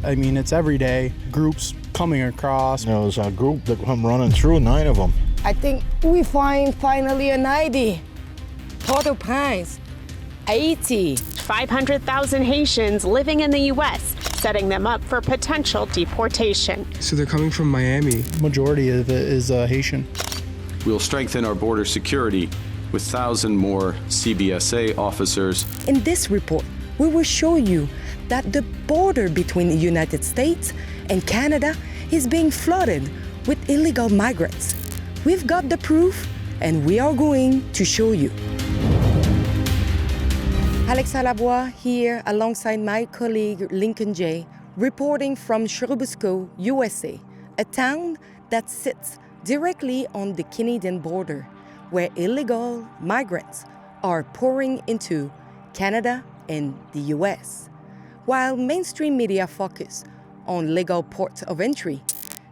I mean, it's every day, groups coming across. There was a group that come running through, 9 of them. I think we find finally an ID. Port-au-Prince, Haiti. 500,000 Haitians living in the U.S., setting them up for potential deportation. So they're coming from Miami. Majority of it is Haitian. We'll strengthen our border security with 1,000 more CBSA officers. In this report, we will show you that the border between the United States and Canada is being flooded with illegal migrants. We've got the proof, and we are going to show you. Alexandra Lavoie here alongside my colleague Lincoln J, reporting from Churubusco, USA, a town that sits directly on the Canadian border, where illegal migrants are pouring into Canada and the US. While mainstream media focus on legal ports of entry,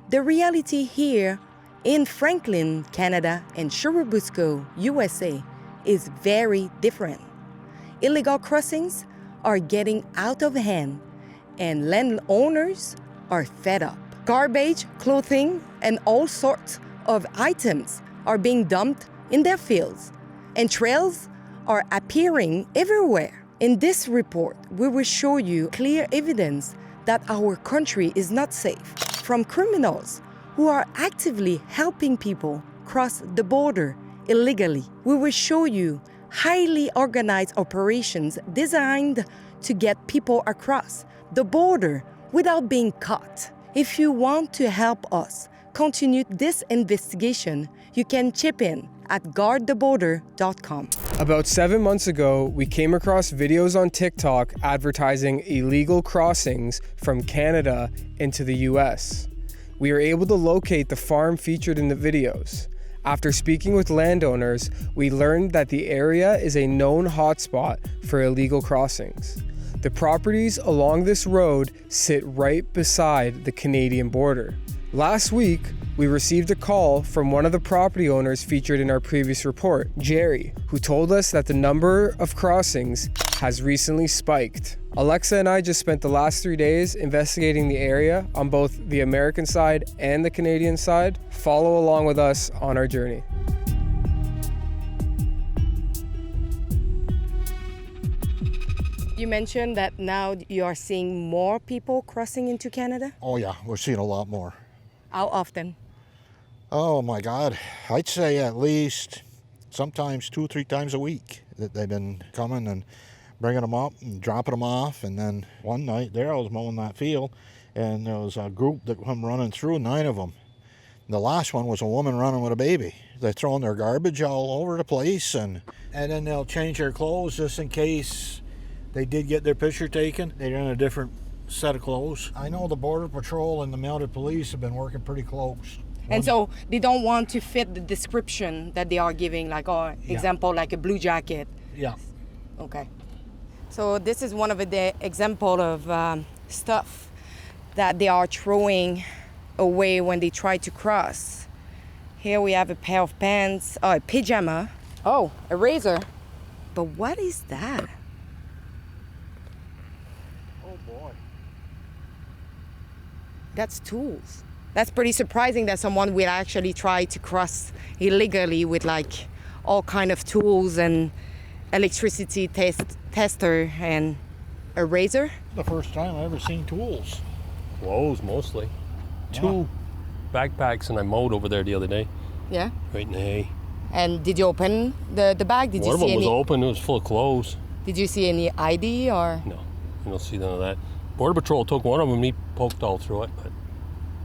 the reality here in Franklin, Canada and Churubusco, USA is very different. Illegal crossings are getting out of hand and landowners are fed up. Garbage, clothing, and all sorts of items are being dumped in their fields, and trails are appearing everywhere. In this report, we will show you clear evidence that our country is not safe from criminals who are actively helping people cross the border illegally. We will show you highly organized operations designed to get people across the border without being caught. If you want to help us continue this investigation, you can chip in at guardtheborder.com. About 7 months ago, we came across videos on TikTok advertising illegal crossings from Canada into the US. We were able to locate the farm featured in the videos. After speaking with landowners, we learned that the area is a known hotspot for illegal crossings. The properties along this road sit right beside the Canadian border. Last week, we received a call from one of the property owners featured in our previous report, Jerry, who told us that the number of crossings has recently spiked. Alexa and I just spent the last 3 days investigating the area on both the American side and the Canadian side. Follow along with us on our journey. You mentioned that now you are seeing more people crossing into Canada? Oh yeah, we're seeing a lot more. How often? Oh my God, I'd say at least sometimes 2 or 3 times a week that they've been coming and bringing them up and dropping them off. And then one night there I was mowing that field and there was a group that come running through, 9 of them. The last one was a woman running with a baby. They're throwing their garbage all over the place and then they'll change their clothes just in case they did get their picture taken. They're in a different set of clothes. I know the Border Patrol and the mounted police have been working pretty close. And so they don't want to fit the description that they are giving, like, example, like a blue jacket. Yeah. Okay. So this is one of the example of stuff that they are throwing away when they try to cross. Here we have a pair of pants, a pajama. Oh, a razor. But what is that? Oh boy. That's tools. That's pretty surprising that someone will actually try to cross illegally with like all kind of tools and electricity tester and a razor. The first time I ever seen tools. Clothes mostly. 2 backpacks and I mowed over there the other day. Yeah. Right in the hay. And did you open the bag? Did One you of see them was any? open, it was full of clothes. Did you see any ID or? No, you don't see none of that. Border Patrol took one of them and he poked all through it, but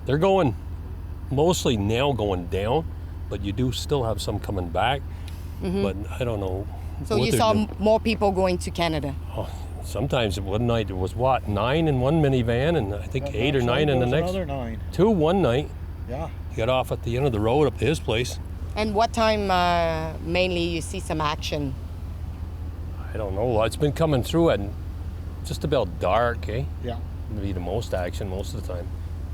they're going, mostly now going down, but you do still have some coming back, but I don't know. So you saw more people going to Canada? Oh, sometimes one night it was 9 in one minivan and I think 8 or 9 in the next. Another 9. 2 one night. Yeah. He got off at the end of the road up to his place. And what time mainly you see some action? I don't know. It's been coming through at just about dark, eh? Yeah. It'd be the most action most of the time.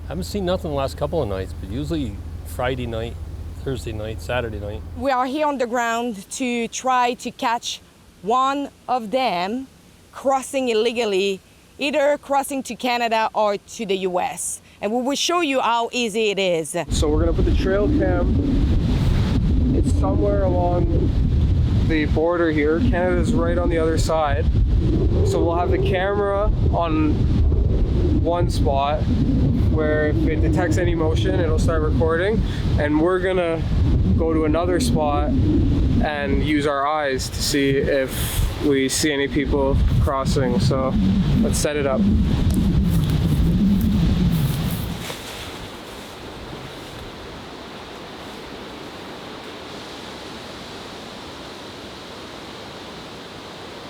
I haven't seen nothing the last couple of nights, but usually Friday night, Thursday night, Saturday night. We are here on the ground to try to catch one of them crossing illegally either crossing to Canada or to the US. And we will show you how easy it is. So we're gonna put the trail cam, it's somewhere along the border here. Canada's right on the other side. So we'll have the camera on one spot where if it detects any motion, it'll start recording. And we're gonna go to another spot and use our eyes to see if we see any people crossing. So let's set it up.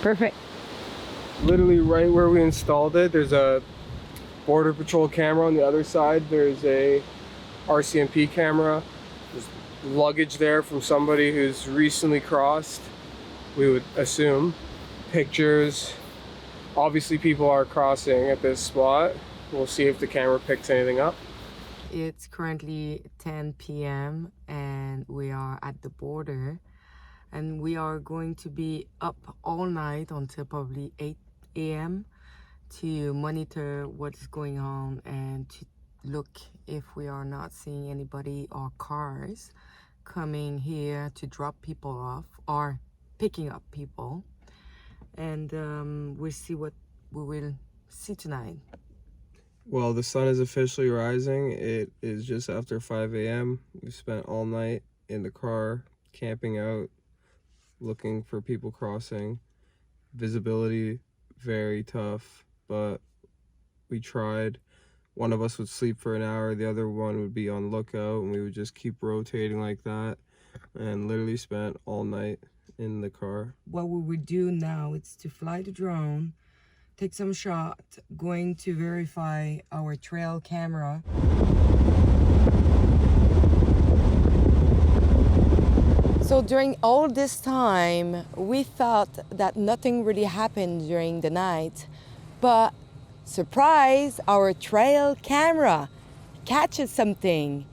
Perfect. Literally right where we installed it, there's a Border Patrol camera. On the other side, there's a RCMP camera. There's luggage there from somebody who's recently crossed, we would assume. Pictures. Obviously people are crossing at this spot. We'll see if the camera picks anything up. It's currently 10 p.m. and we are at the border. And we are going to be up all night until probably 8 a.m. to monitor what's going on and to look if we are not seeing anybody or cars coming here to drop people off or picking up people. And we'll see what we will see tonight. Well, the sun is officially rising. It is just after 5 a.m. We've spent all night in the car, camping out, looking for people crossing. Visibility very tough, but we tried. One of us would sleep for an hour, the other one would be on lookout, and we would just keep rotating like that and literally spent all night in the car. What we would do now is to fly the drone, take some shots, going to verify our trail camera. So during all this time, we thought that nothing really happened during the night, but surprise, our trail camera catches something.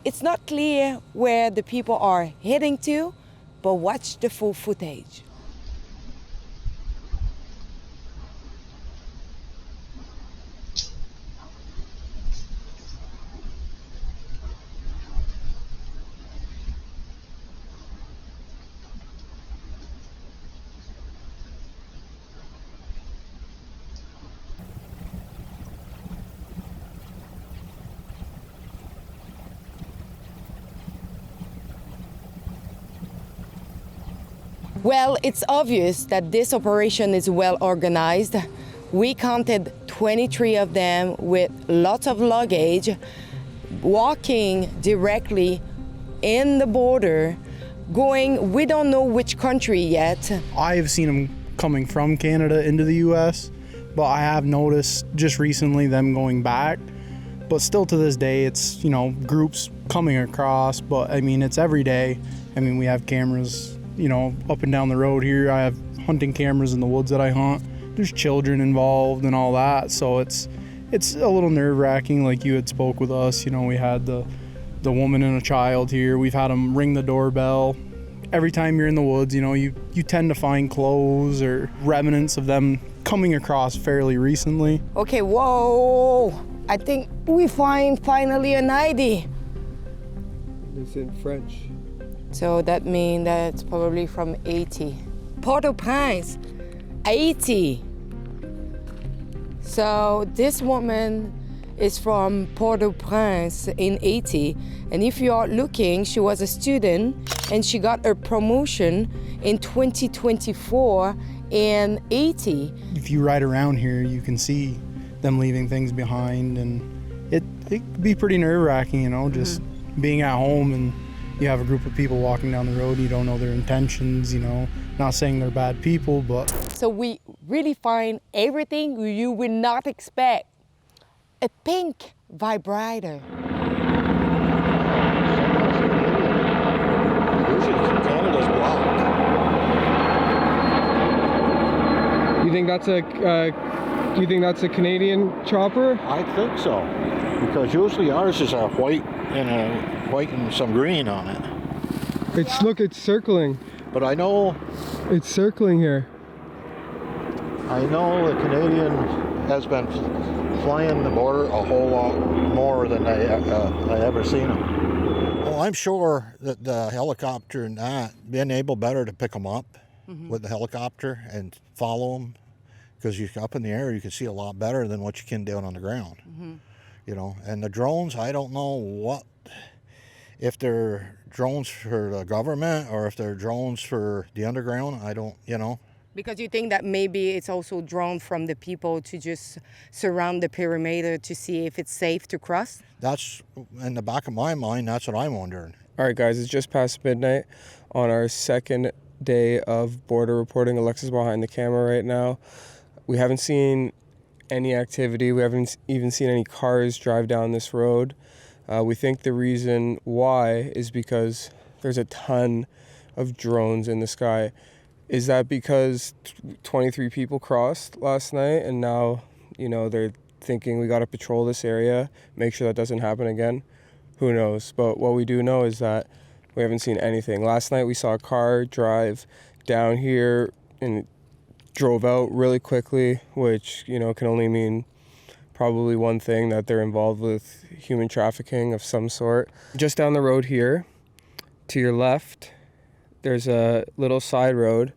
It's not clear where the people are heading to, but watch the full footage. Well, it's obvious that this operation is well organized. We counted 23 of them with lots of luggage, walking directly in the border, going, we don't know which country yet. I have seen them coming from Canada into the US, but I have noticed just recently them going back. But still to this day, it's, you know, groups coming across, but I mean, it's every day. I mean, we have cameras, you know, up and down the road here. I have hunting cameras in the woods that I hunt. There's children involved and all that, so it's a little nerve-wracking. Like you had spoke with us, you know, we had the woman and a child here. We've had them ring the doorbell. Every time you're in the woods, you know, you tend to find clothes or remnants of them coming across fairly recently. Okay, whoa! I think we find finally an ID. It's in French. So that means that it's probably from Haiti. Port-au-Prince, Haiti. So this woman is from Port-au-Prince in Haiti. And if you are looking, she was a student and she got her promotion in 2024 in Haiti. If you ride around here, you can see them leaving things behind, and it could be pretty nerve-wracking, you know, just being at home and you have a group of people walking down the road, you don't know their intentions, you know, not saying they're bad people, but... So we really find everything you would not expect. A pink vibrator. Canada's blocked. You think that's a Canadian chopper? I think so, because usually ours is a white and some green on it. It's circling. But I know It's circling here. the Canadian has been flying the border a whole lot more than I ever seen them. Well, I'm sure that the helicopter and that, being able better to pick them up with the helicopter and follow them, because you up in the air you can see a lot better than what you can down on the ground. You know, and the drones, I don't know if they're drones for the government or if they're drones for the underground. I don't, you know. Because you think that maybe it's also drone from the people to just surround the perimeter to see if it's safe to cross? That's in the back of my mind, that's what I'm wondering. All right, guys, it's just past midnight on our second day of border reporting. Alexa's behind the camera right now. We haven't seen any activity. We haven't even seen any cars drive down this road. We think the reason why is because there's a ton of drones in the sky. Is that because 23 people crossed last night and now, you know, they're thinking we got to patrol this area, make sure that doesn't happen again? Who knows? But what we do know is that we haven't seen anything. Last night we saw a car drive down here and drove out really quickly, which, you know, can only mean probably one thing, that they're involved with human trafficking of some sort. Just down the road here, to your left, there's a little side road,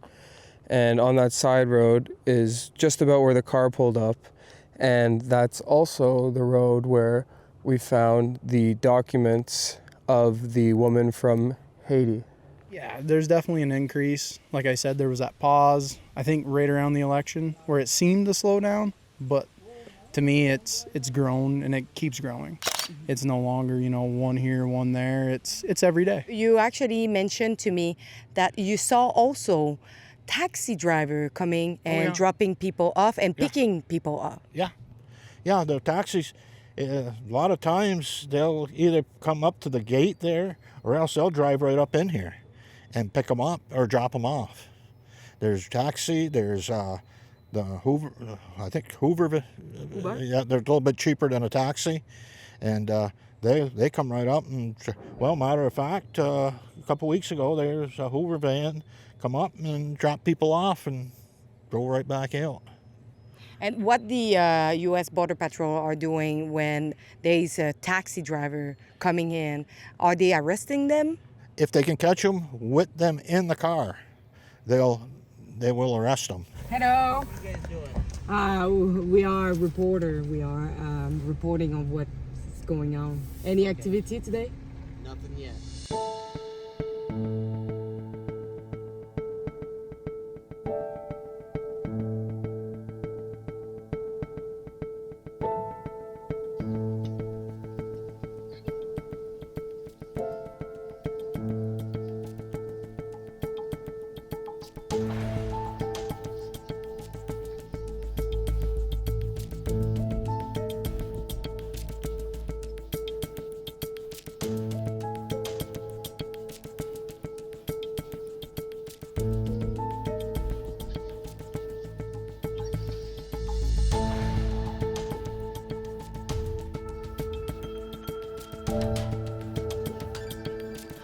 and on that side road is just about where the car pulled up, and that's also the road where we found the documents of the woman from Haiti. Yeah, there's definitely an increase. Like I said, there was that pause, I think right around the election, where it seemed to slow down, but to me it's grown and it keeps growing. It's no longer, you know, one here, one there. It's every day. You actually mentioned to me that you saw also taxi driver coming and dropping people off and picking people up. Yeah, the taxis, a lot of times they'll either come up to the gate there or else they'll drive right up in here and pick them up or drop them off. There's taxi, there's the Hoover, I think Hoover, yeah, they're a little bit cheaper than a taxi. And they come right up and, well, matter of fact, a couple weeks ago, there's a Hoover van come up and drop people off and go right back out. And what the U.S. Border Patrol are doing when there's a taxi driver coming in, are they arresting them? If they can catch them with them in the car, they will arrest them. Hello. What are you guys doing? We are a reporter. We are reporting on what's going on. Any activity today? Nothing yet.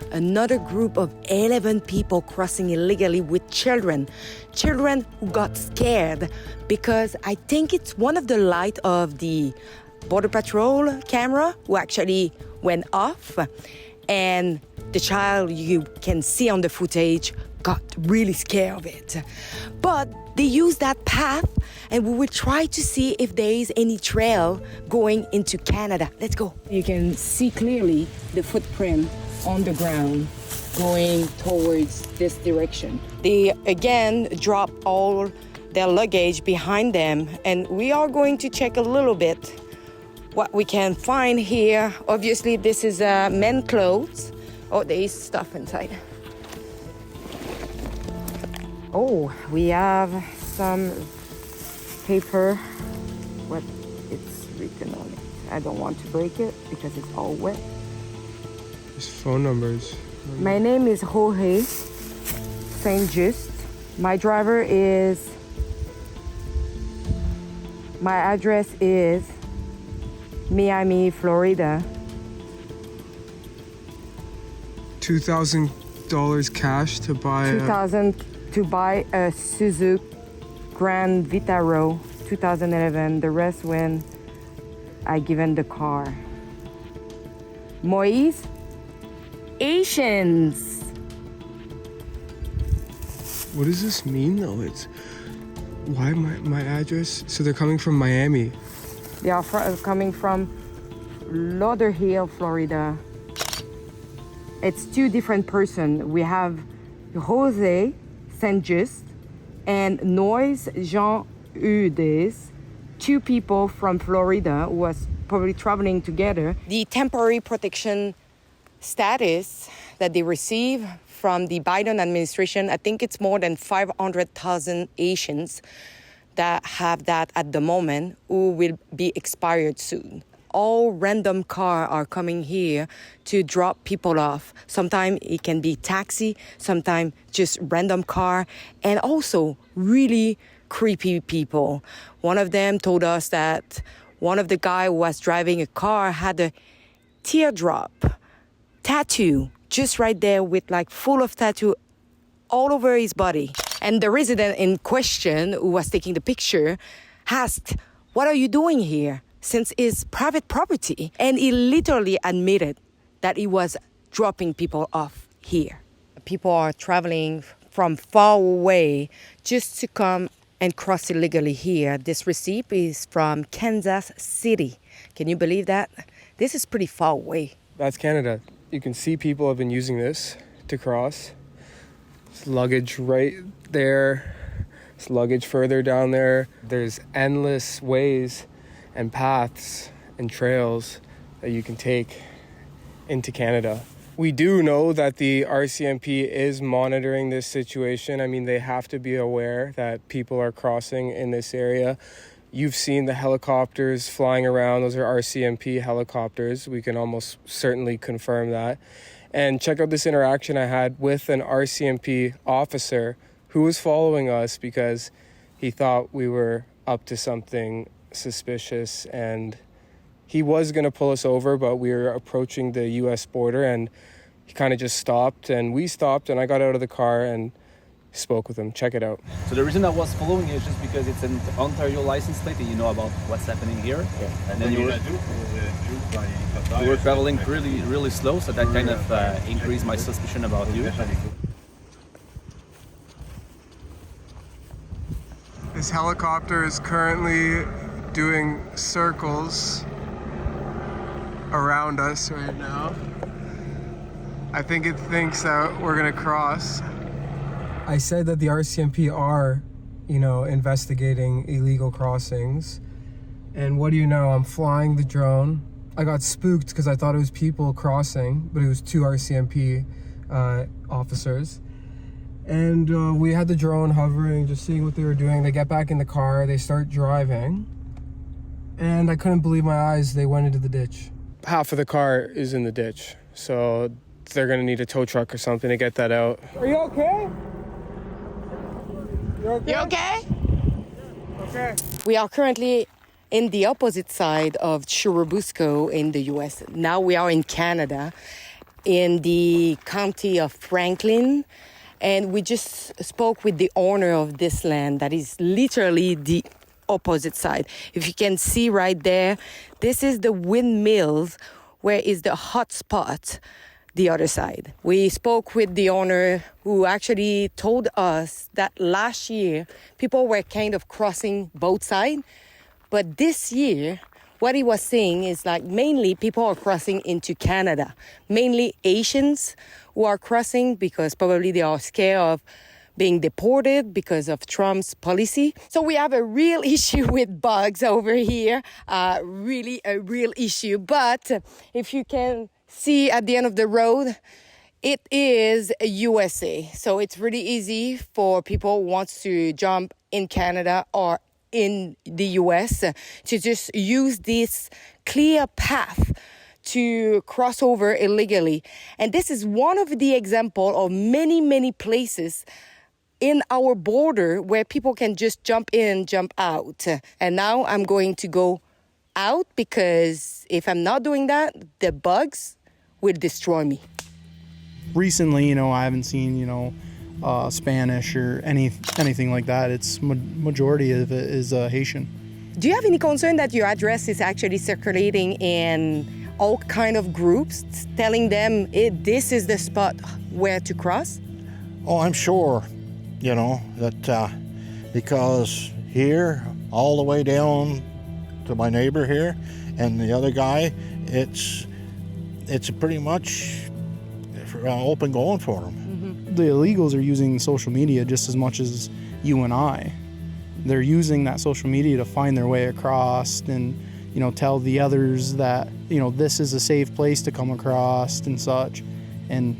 Another group of 11 people crossing illegally with children who got scared because I think it's one of the light of the Border Patrol camera who actually went off, and the child, you can see on the footage, got really scared of it. But they used that path, and we will try to see if there is any trail going into Canada. Let's go. You can see clearly the footprint on the ground going towards this direction. They again drop all their luggage behind them, and we are going to check a little bit what we can find here. Obviously this is men's clothes. Oh, there is stuff inside. Oh, we have some paper. What it's written on it. I don't want to break it because it's all wet. There's phone numbers. My name is Jorge Saint Just. My driver is, my address is Miami, Florida. $2,000 cash to buy $2,000 to buy a Suzuki Grand Vitara 2011. The rest when I given the car. Moise, Asians. What does this mean though? It's why my address? So they're coming from Miami. They are coming from Lauderhill, Florida. It's two different persons. We have Jose Saint-Just and Noise Jean Eudes, two people from Florida who was probably traveling together. The temporary protection status that they receive from the Biden administration, I think it's more than 500,000 Asians that have that at the moment, who will be expired soon. All random cars are coming here to drop people off. Sometimes it can be taxi, sometimes just random car, and also really creepy people. One of them told us that one of the guys who was driving a car had a teardrop tattoo just right there with like full of tattoo all over his body. And the resident in question who was taking the picture asked, "What are you doing here?" Since it's private property. And he literally admitted that he was dropping people off here. People are traveling from far away just to come and cross illegally here. This receipt is from Kansas City. Can you believe that? This is pretty far away. That's Canada. You can see people have been using this to cross. There's luggage right there. There's luggage further down there. There's endless ways and paths and trails that you can take into Canada. We do know that the RCMP is monitoring this situation. I mean, they have to be aware that people are crossing in this area. You've seen the helicopters flying around. Those are RCMP helicopters. We can almost certainly confirm that. And check out this interaction I had with an RCMP officer who was following us because he thought we were up to something suspicious, and he was going to pull us over, but we were approaching the US border and he kind of just stopped, and we stopped, and I got out of the car and spoke with him. Check it out. So the reason I was following is just because it's an Ontario license plate and you know about what's happening here. Yeah. And then you were traveling really slow, so that kind of increased my suspicion about you. This helicopter is currently doing circles around us right now. I think it thinks that we're gonna cross. I said that the RCMP are, investigating illegal crossings. And what do you know? I'm flying the drone. I got spooked because I thought it was people crossing, but it was two RCMP officers. And we had the drone hovering, just seeing what they were doing. They get back in the car, they start driving. And I couldn't believe my eyes. They went into the ditch. Half of the car is in the ditch. So they're gonna need a tow truck or something to get that out. Are you okay? You okay? You okay? Okay. We are currently in the opposite side of Churubusco in the US. Now we are in Canada, in the county of Franklin. And we just spoke with the owner of this land that is literally the opposite side. If you can see right there, this is the windmills where is the hot spot, the other side. We spoke with the owner who actually told us that last year people were kind of crossing both sides. But this year, what he was saying is like mainly people are crossing into Canada, mainly Asians who are crossing because probably they are scared of being deported because of Trump's policy. So we have a real issue with bugs over here, really a real issue. But if you can see at the end of the road, it is USA. So it's really easy for people who want to jump in Canada or in the US to just use this clear path to cross over illegally. And this is one of the examples of many, many places in our border where people can just jump in, jump out. And now I'm going to go out because if I'm not doing that, the bugs will destroy me. Recently, I haven't seen, Spanish or anything like that. It's majority of it is Haitian. Do you have any concern that your address is actually circulating in all kind of groups, telling them this is the spot where to cross? Oh, I'm sure, that because here, all the way down to my neighbor here and the other guy, it's pretty much open going for them. The illegals are using social media just as much as you and I. They're using that social media to find their way across and, tell the others that, this is a safe place to come across and such. And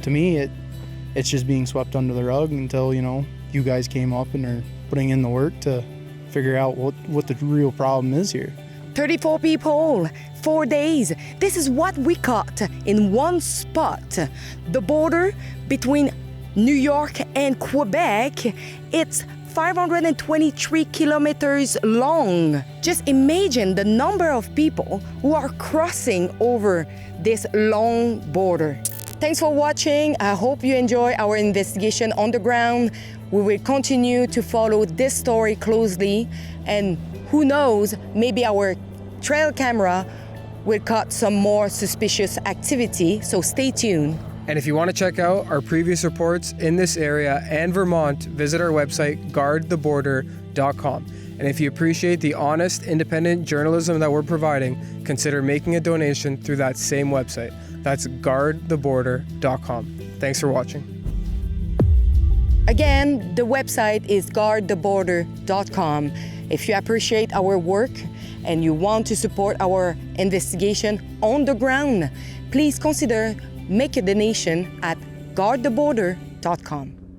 to me, it's just being swept under the rug until, you guys came up and are putting in the work to figure out what the real problem is here. 34 people, 4 days. This is what we caught in one spot. The border between New York and Quebec, it's 523 kilometers long. Just imagine the number of people who are crossing over this long border. Thanks for watching. I hope you enjoy our investigation on the ground. We will continue to follow this story closely, and who knows, maybe our trail camera will catch some more suspicious activity, so stay tuned. And if you want to check out our previous reports in this area and Vermont, visit our website, guardtheborder.com. And if you appreciate the honest, independent journalism that we're providing, consider making a donation through that same website. That's guardtheborder.com. Thanks for watching. Again, the website is guardtheborder.com. If you appreciate our work and you want to support our investigation on the ground, please consider make a donation at guardtheborder.com.